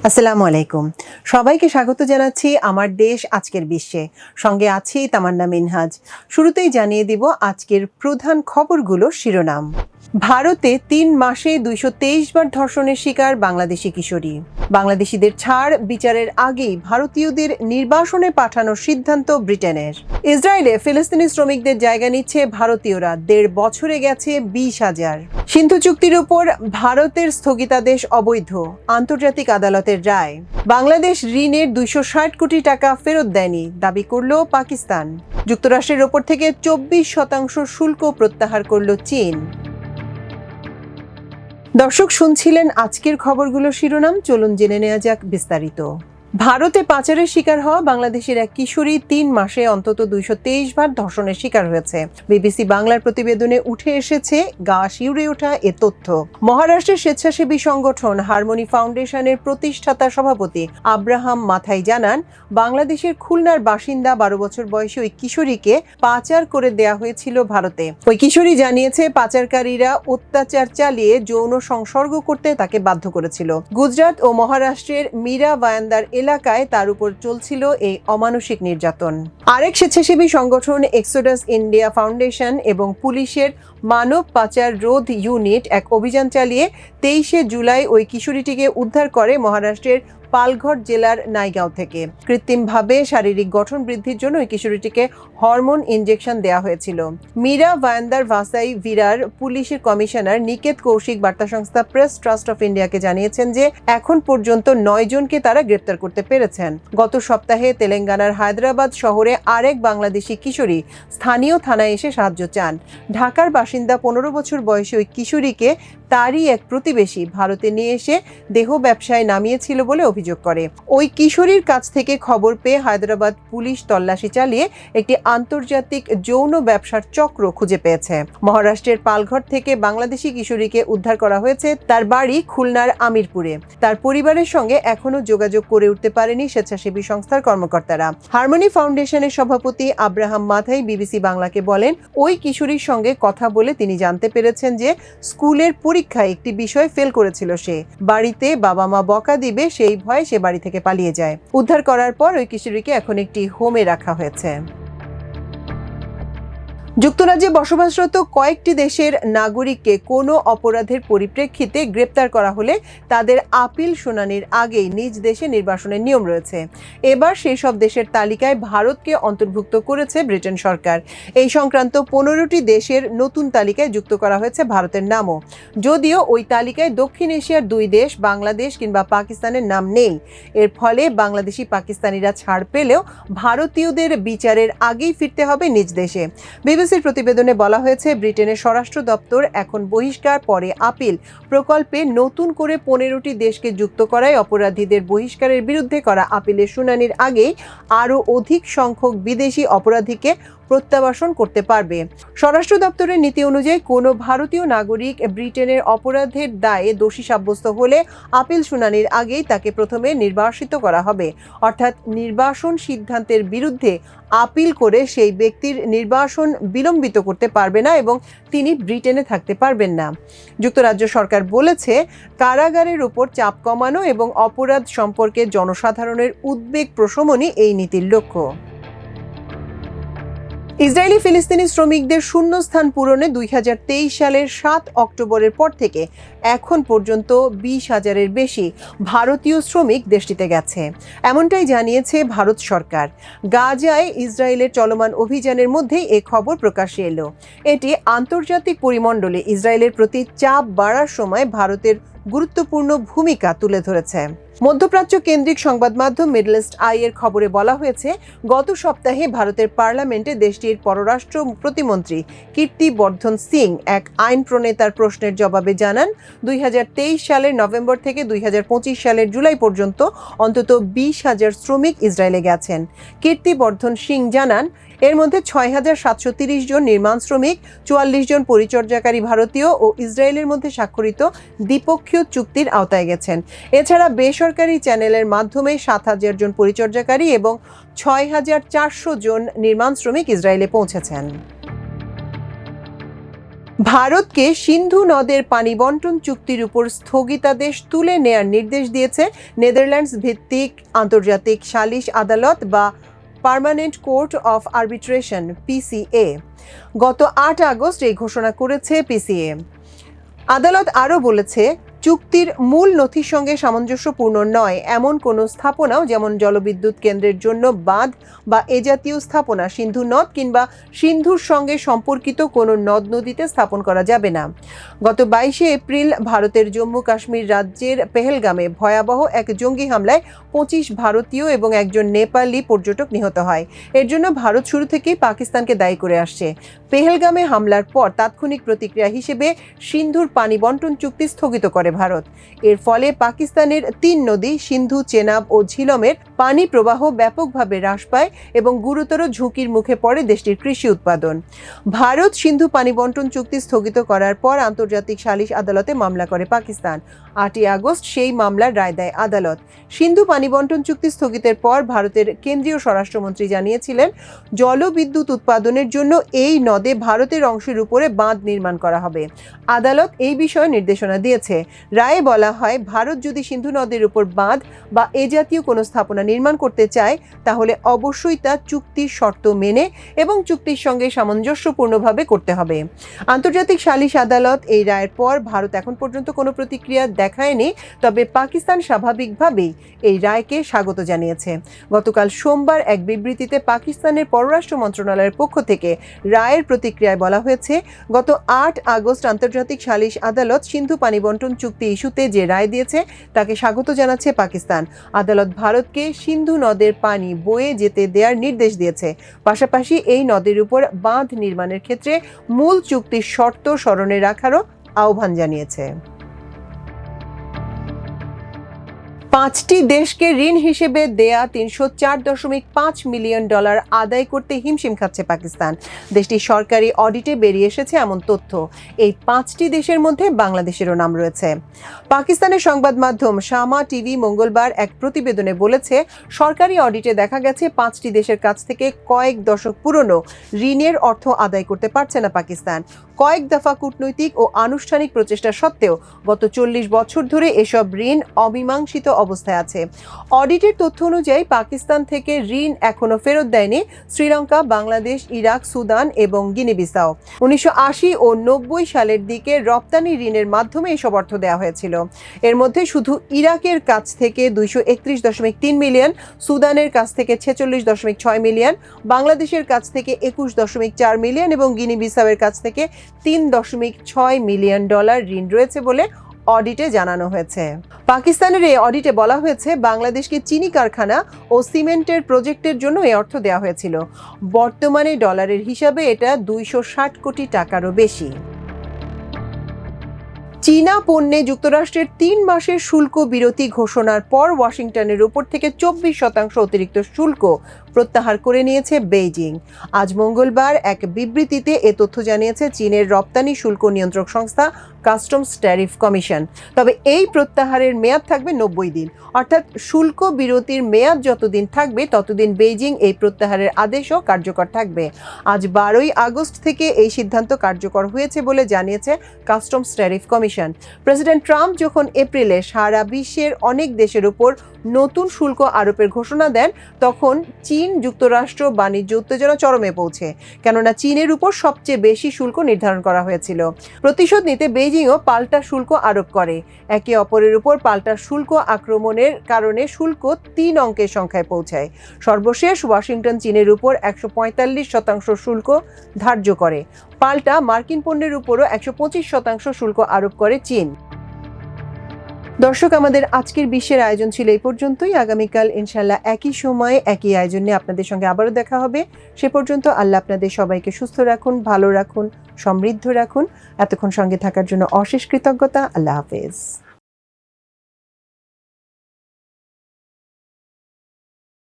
আসসালামু আলাইকুম। সবাইকে স্বাগত জানাচ্ছি আমার দেশ আজকের বিশ্বে। সঙ্গে আছি তামান্না মিনহাজ। শুরুতেই জানিয়ে দিব আজকের প্রধান খবরগুলোর শিরোনাম। ভারতে ৩ মাসে ২২৩ বার ধর্ষণের শিকার বাংলাদেশি কিশোরী। বাংলাদেশিদের ছাড় বিচারের আগেই ভারতীয়দের নির্বাসনে পাঠানোর সিদ্ধান্ত ব্রিটেনের। ইসরায়েলে ফিলিস্তিনি শ্রমিকদের জায়গা নিচ্ছে ভারতীয়রা, ১.৫ বছরে গেছে ২০,০০০। সিন্ধু চুক্তির উপর ভারতের স্থগিতাদেশ অবৈধ, আন্তর্জাতিক আদালতের রায়। বাংলাদেশ ঋণের ২৬০ কোটি টাকা ফেরত দেয়নি, দাবি করল পাকিস্তান। যুক্তরাষ্ট্রের ওপর থেকে ২৪% শুল্ক প্রত্যাহার করল চীন। দর্শক, শুনছিলেন আজকের খবরগুলোর শিরোনাম। চলুন জেনে নেওয়া যাক বিস্তারিত। ভারতে পাচারের শিকার হওয়া বাংলাদেশের এক কিশোরী ৩ মাসে অন্তত ২২৩ বার ধর্ষণের শিকার হয়েছে। বিবিসি বাংলার প্রতিবেদনে উঠে এসেছে গা শিউরে ওঠা এ তথ্য। মহারাষ্ট্রের স্বেচ্ছাসেবী সংগঠন হারমোনি ফাউন্ডেশনের প্রতিষ্ঠাতা সভাপতি আব্রাহাম মাথাই জানান, বাংলাদেশের খুলনার বাসিন্দা ১২ বছর বয়সী ওই কিশোরীকে পাচার করে দেয়া হয়েছিল ভারতে। ওই কিশোরী জানিয়েছে, পাচারকারীরা অত্যাচার চালিয়ে যৌন সংসর্গ করতে তাকে বাধ্য করেছিল। গুজরাট ও মহারাষ্ট্রের মীরা ভায়ান্দার এলাকায় তার উপর চলছিল এই অমানসিক নির্যাতন। আরেক স্বেচ্ছাসেবী সংগঠন এক্সোডাস ইন্ডিয়া ফাউন্ডেশন এবং পুলিশের মানব পাচার রোধ ইউনিট এক অভিযান চালিয়ে ২৩শে জুলাই ওই কিশোরীটিকে উদ্ধার করে মহারাষ্ট্রের পালঘর জেলার নাইগাঁও থেকে। কৃত্রিমভাবে শারীরিক গঠন বৃদ্ধির জন্য ওই কিশোরীটিকে হরমোন ইনজেকশন দেওয়া হয়েছিল। মীরা ভায়ান্দার ভাসাই ভিরার পুলিশের কমিশনার নিকেত কৌশিক বার্তা সংস্থা প্রেস ট্রাস্ট অফ ইন্ডিয়াকে জানিয়েছেন যে এখন পর্যন্ত ৯ জনকে তারা গ্রেপ্তার করতে পেরেছেন। গত সপ্তাহে তেলেঙ্গানার হায়দ্রাবাদ শহরে আরেক বাংলাদেশি কিশোরী স্থানীয় থানায় এসে সাহায্য চান। ঢাকার বাসিন্দা ১৫ বছর বয়সী ওই কিশোরীকে তারই এক প্রতিবেশী ভারতে নিয়ে এসে দেহ ব্যবসায় নামিয়েছিল বলে অভিযোগ করে। ওই কিশোরীর কাছ থেকে খবর পেয়ে হায়দ্রাবাদ পুলিশ তল্লাশি চালিয়ে একটি আন্তর্জাতিক যৌন ব্যবসার চক্র খুঁজে পেয়েছে। মহারাষ্ট্রের পালঘর থেকে বাংলাদেশি কিশোরীকে উদ্ধার করা হয়েছে তার বাড়ি খুলনার আমিরপুরে। তার পরিবারের সঙ্গে এখনো যোগাযোগ করে উঠতে পারেনি স্বেচ্ছাসেবী সংস্থার কর্মকর্তারা। হারমোনি ফাউন্ডেশনের সভাপতি আব্রাহাম মাথাই বিবিসি বাংলাকে বলেন, ওই কিশোরীর সঙ্গে কথা বলে তিনি জানতে পেরেছেন যে স্কুলের পরীক্ষায় একটি বিষয় ফেল করেছিল সে। বাড়িতে বাবা মা বকা দিবে সেই ভয়ে সে বাড়ি থেকে পালিয়ে যায়। উদ্ধার করার পর ওই কিশোরীকে এখন একটি হোমে রাখা হয়েছে। যুক্তরাজ্যে বসবাসরত কয়েকটি দেশের নাগরিককে কোনো অপরাধের পরিপ্রেক্ষিতে গ্রেপ্তার করা হলে তাদের আপিল শুনানির আগেই নিজ দেশে নির্বাসনের নিয়ম রয়েছে। এবার সেই সব দেশের তালিকায় ভারতকে অন্তর্ভুক্ত করেছে ব্রিটেন সরকার। এই সংক্রান্ত ১৫টি দেশের নতুন তালিকায় যুক্ত করা হয়েছে ভারতের নামও। যদিও ওই তালিকায় দক্ষিণ এশিয়ার ২ দেশ বাংলাদেশ কিংবা পাকিস্তানের নাম নেই। এর ফলে বাংলাদেশি পাকিস্তানিরা ছাড় পেলেও ভারতীয়দের বিচারের আগেই ফিরতে হবে নিজ দেশে। বিবিসির প্রতিবেদনে বলা হয়েছে, ব্রিটেনের স্বরাষ্ট্র দপ্তর এখন বহিষ্কার পরে আপিল প্রকল্পে নতুন করে ১৫টি দেশকে যুক্ত করায় অপরাধীদের বহিষ্কারের বিরুদ্ধে করা আপিলের শুনানির আগেই আরও অধিক সংখ্যক বিদেশি অপরাধীকে প্রত্যাবাসন করতে পারবে। স্বরাষ্ট্র দপ্তরের নীতি অনুযায়ী কোনো ভারতীয় নাগরিক ব্রিটেনের অপরাধের দায়ে দোষী সাব্যস্ত হলে আপিল শুনানির আগেই তাকে প্রথমে নির্বাসিত করা হবে। অর্থাৎ নির্বাসন সিদ্ধান্তের বিরুদ্ধে আপিল করে সেই ব্যক্তির নির্বাসন বিলম্বিত করতে পারবে না এবং তিনি ব্রিটেনে থাকতে পারবেন না। যুক্তরাজ্য সরকার বলেছে, কারাগারের উপর চাপ কমানো এবং অপরাধ সম্পর্কে জনসাধারণের উদ্বেগ প্রশমনই এই নীতির লক্ষ্য। ইসরায়েলি ফিলিস্তিনি শ্রমিকদের শূন্যস্থান পূরণে ২০২৩ সালের ৭ অক্টোবরের পর থেকে এখন পর্যন্ত ২০,০০০-এর বেশি ভারতীয় শ্রমিক দেশটিতে গেছে, এমনটাই জানিয়েছে ভারত সরকার। গাজায় ইসরায়েলের চলমান অভিযানের মধ্যেই এ খবর প্রকাশ্যে এলো। এটি আন্তর্জাতিক পরিমণ্ডলে ইসরায়েলের প্রতি চাপ বাড়ার সময় ভারতের গুরুত্বপূর্ণ ভূমিকা তুলে ধরেছে। মধ্যপ্রাচ্য কেন্দ্রিক সংবাদ মাধ্যম মিডল ইস্ট আই এর খবরে বলা হয়েছে, গত সপ্তাহে ভারতের পার্লামেন্টে দেশটির পররাষ্ট্র প্রতিমন্ত্রী কীর্তি বর্ধন সিং এক আইন প্রণেতার প্রশ্নের জবাবে জানান, ২০২৩ সালের নভেম্বর থেকে ২০২৫ সালের জুলাই পর্যন্ত অন্তত ২০,০০০ শ্রমিক ইসরায়েলে গেছেন। কীর্তি বর্ধন সিং জানান, এর মধ্যে ৬,৭৩০ জন নির্মাণ শ্রমিক, ৪৪ জন পরিচর্যাকারী ভারতীয় ও ইসরায়েলের মধ্যে স্বাক্ষরিত দ্বিপক্ষীয় চুক্তির আওতায় গেছেন। এছাড়া বেসরকারি চ্যানেলের মাধ্যমে ৭,০০০ জন পরিচর্যাকারী এবং ৬,৪০০ জন নির্মাণ শ্রমিক ইসরায়েলে পৌঁছেছেন। ভারতকে সিন্ধু নদের পানি বন্টন চুক্তির উপর স্থগিতাদেশ তুলে নেয়ার নির্দেশ দিয়েছে নেদারল্যান্ডস ভিত্তিক আন্তর্জাতিক সালিশ আদালত বা permanent court of arbitration PCA. গত ৮ আগস্ট এই ঘোষণা করেছে পিসিএ। আদালত আরও বলেছে, চুক্তির মূল নথির সঙ্গে সামঞ্জস্যপূর্ণ নয় এমন কোনো স্থাপনাও, যেমন জলবিদ্যুৎ কেন্দ্রের জন্য বাঁধ বা এ জাতীয় স্থাপনা, সিন্ধু নদ কিংবা সিন্ধুর সঙ্গে সম্পর্কিত কোনো নদ নদীতে স্থাপন করা যাবে না। গত 22শে এপ্রিল ভারতের জম্মু কাশ্মীর রাজ্যের পেহেলগামে ভয়াবহ এক জঙ্গি হামলায় 25 ভারতীয় এবং একজন নেপালি পর্যটক নিহত হয়। এর জন্য ভারত শুরু থেকেই পাকিস্তানকে দায়ী করে আসছে। পেহেলগামে হামলার পর তাৎক্ষণিক প্রতিক্রিয়া হিসেবে সিন্ধুর পানি বন্টন চুক্তি স্থগিত করে ভারত। এর ফলে পাকিস্তানের 3 নদী সিন্ধু, চেনাব ও ঝিলমের পানি প্রবাহ ব্যাপকভাবে হ্রাস পায় এবং গুরুতর ঝুঁকির মুখে পড়ে দেশটির কৃষি উৎপাদন। ভারত সিন্ধু পানি বন্টন চুক্তি স্থগিত করার পর আন্তর্জাতিক সালিশ আদালতে মামলা করে পাকিস্তান। 8ই আগস্ট সেই মামলার রায় দেয় আদালত। সিন্ধু পানি বন্টন চুক্তি স্থগিতের পর ভারতের কেন্দ্রীয় স্বরাষ্ট্রমন্ত্রী জানিয়েছিলেন, জলবিদ্যুৎ উৎপাদনের জন্য এই নদে ভারতের অংশের উপরে বাঁধ নির্মাণ করা হবে। আদালত এই বিষয়ে নির্দেশনা দিয়েছে। রায়ে বলা হয়, ভারত যদি সিন্ধু নদের উপর বাঁধ বা এ জাতীয় কোনো স্থাপনা নির্মাণ করতে চায় তাহলে অবশ্যই তা চুক্তির শর্ত মেনে এবং চুক্তির সঙ্গে সামঞ্জস্যপূর্ণভাবে করতে হবে। আন্তর্জাতিক সালিশ আদালত এই রায়ের পর ভারত এখন পর্যন্ত কোনো প্রতিক্রিয়া দেখায়নি, তবে পাকিস্তান স্বাভাবিকভাবেই এই রায়কে স্বাগত জানিয়েছে। গতকাল সোমবার এক বিবৃতিতে পাকিস্তানের পররাষ্ট্র মন্ত্রণালয়ের পক্ষ থেকে রায়ের প্রতিক্রিয়ায় বলা হয়েছে, গত 8 আগস্ট আন্তর্জাতিক সালিশ আদালত সিন্ধু পানি বন্টন চুক্তি ইস্যুতে যে রায় দিয়েছে তাকে স্বাগত জানাচ্ছে পাকিস্তান। আদালত ভারতকে সিন্ধু নদের পানি বয়ে যেতে দেওয়ার নির্দেশ দিয়েছে। পাশাপাশি এই নদের উপর বাঁধ নির্মাণের ক্ষেত্রে মূল চুক্তির শর্ত স্মরণে রাখারও আহ্বান জানিয়েছে। 5টি দেশকে ঋণ হিসেবে দেয়া $304.5 মিলিয়ন আদায় করতে হিমশিম খাচ্ছে পাকিস্তান। দেশটির সরকারি অডিটে বেরিয়ে এসেছে এমন তথ্য। এই 5টি দেশের মধ্যে বাংলাদেশেরও নাম রয়েছে। পাকিস্তানের সংবাদ মাধ্যম শামা টিভি মঙ্গলবার এক প্রতিবেদনে বলেছে, সরকারি অডিটে দেখা গেছে 5টি দেশের কাছ থেকে কয়েক দশক পুরনো ঋণের অর্থ আদায় করতে পারছে না পাকিস্তান। কয়েক দফা কূটনৈতিক ও আনুষ্ঠানিক প্রচেষ্টা সত্ত্বেও গত 40 বছর ধরে এসব ঋণ অমীমাংসিত অবস্থায় আছে। অডিটের তথ্য অনুযায়ী পাকিস্তান থেকে ঋণ এখনো ফেরত দেয়নি শ্রীলঙ্কা, বাংলাদেশ, ইরাক, সুদান এবং গিনি-বিসাও। 1980 ও 90 সালের দিকে রপ্তানি ঋণের মাধ্যমে এসব অর্থ দেওয়া হয়েছিল। এর মধ্যে শুধু ইরাকের কাছ থেকে 231.3 মিলিয়ন, সুদানের কাছ থেকে 46.6 মিলিয়ন, বাংলাদেশের কাছ থেকে 21.4 মিলিয়ন এবং গিনি-বিসাওয়ের কাছ থেকে $3.6 মিলিয়ন ঋণ রয়েছে বলে অডিটে জানানো হয়েছে। পাকিস্তানের এই অডিটে বলা হয়েছে, বাংলাদেশকে চিনি কারখানা ও সিমেন্টের প্রজেক্টের জন্য এই অর্থ দেওয়া হয়েছিল। বর্তমানে ডলারের হিসাবে এটা 260 কোটি টাকারও বেশি। চীনা পণ্যে যুক্তরাষ্ট্রের 3 মাসের শুল্ক বিরতি ঘোষণার পর ওয়াশিংটনের উপর থেকে 24% অতিরিক্ত শুল্ক প্রত্যাহার করে নিয়েছে বেইজিং। আজ মঙ্গলবার এক বিবৃতিতে এ তথ্য জানিয়েছে চীনের রপ্তানি শুল্ক নিয়ন্ত্রক সংস্থা কাস্টমস ট্যারিফ কমিশন। তবে এই প্রত্যাহারের মেয়াদ থাকবে 90 দিন, অর্থাৎ শুল্ক বিরতির মেয়াদ যতদিন থাকবে ততদিন বেইজিং এই প্রত্যাহারের আদেশও কার্যকর থাকবে। আজ 12ই আগস্ট থেকে এই সিদ্ধান্ত কার্যকর হয়েছে বলে জানিয়েছে customs tariff commission. President Trump যখন এপ্রিলে সারা বিশ্বের অনেক দেশের উপর নতুন শুল্ক আরোপের ঘোষণা দেন, তখন চীন যুক্তরাষ্ট্র বাণিজ্য উত্তেজনা চরমে পৌঁছে, কেননা চীনের উপর সবচেয়ে বেশি শুল্ক নির্ধারণ করা হয়েছিল। প্রতিশোধ নিতে বেইজিংও পাল্টা শুল্ক আরোপ করে। একে অপরের উপর পাল্টা শুল্ক আক্রমণের কারণে শুল্ক 3 অঙ্কের সংখ্যায় পৌঁছায়। সর্বশেষ ওয়াশিংটন চীনের উপর 145% শুল্ক ধার্য করে। পাল্টা মার্কিন পণ্যের উপরও 125% শুল্ক আরোপ করে চীন। দর্শক, আমাদের আজকের বিশ্বের আয়োজন ছিল এই পর্যন্তই। আগামীকাল ইনশাল্লাহ একই সময়ে একই আয়োজন নিয়ে আপনাদের সঙ্গে আবারও দেখা হবে। সে পর্যন্ত আল্লাহ আপনাদের সবাইকে সুস্থ রাখুন, ভালো রাখুন, সমৃদ্ধ রাখুন। এতক্ষণ সঙ্গে থাকার জন্য অশেষ কৃতজ্ঞতা। আল্লাহ হাফেজ।